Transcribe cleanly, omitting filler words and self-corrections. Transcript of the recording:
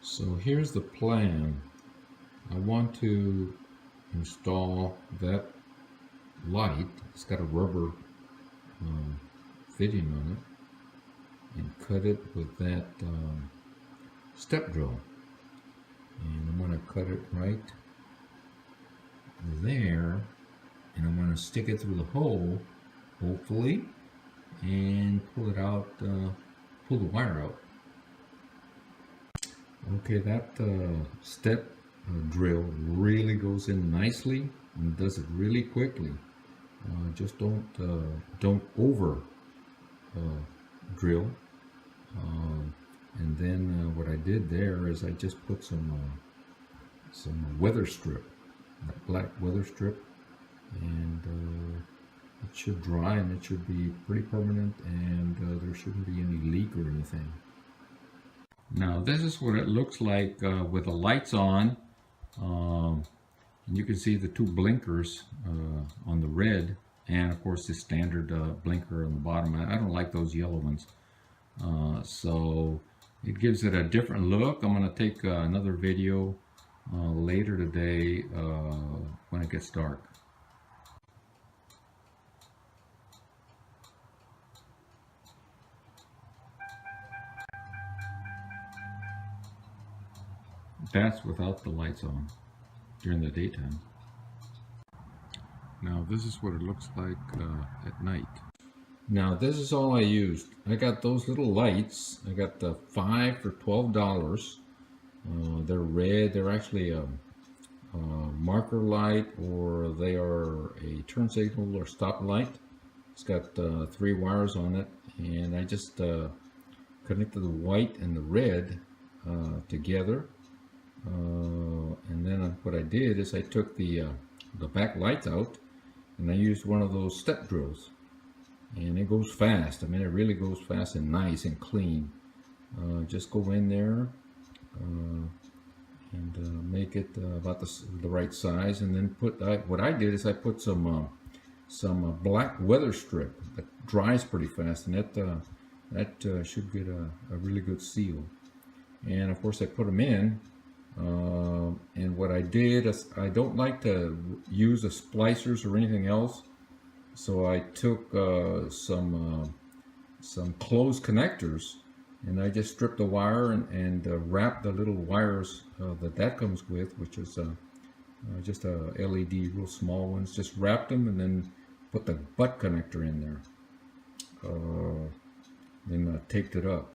So here's the plan. I want to install that light. It's got a rubber fitting on it, and cut it with that step drill. And I'm going to cut it right there, and I'm going to stick it through the hole, hopefully, and pull it out, pull the wire out. Okay, that step drill really goes in nicely and does it really quickly. Just don't over drill. And then what I did there is I just put some weather strip, black weather strip, and it should dry and it should be pretty permanent, and there shouldn't be any leak or anything. Now this is what it looks like with the lights on. You can see the two blinkers on the red, and of course the standard blinker on the bottom. I don't like those yellow ones. So it gives it a different look. I'm going to take another video later today when it gets dark. That's without the lights on during the daytime. Now this is what it looks like at night. Now this is all I used. I got those little lights. I got the 5 for $12. They're red. They're actually a marker light, or they are a turn signal or stop light. It's got 3 wires on it, and I just connected the white and the red together. And then what I did is I took the back lights out, and I used one of those step drills, and it goes fast. I mean, it really goes fast and nice and clean. Just go in there and make it about the right size, and then what I did is I put some black weather strip that dries pretty fast, and that should get a really good seal. And of course I put them in. And what I did is, I don't like to use the splicers or anything else, so I took some closed connectors, and I just stripped the wire and wrapped the little wires that comes with, which is just a LED, real small ones. Just wrapped them and then put the butt connector in there. Then taped it up.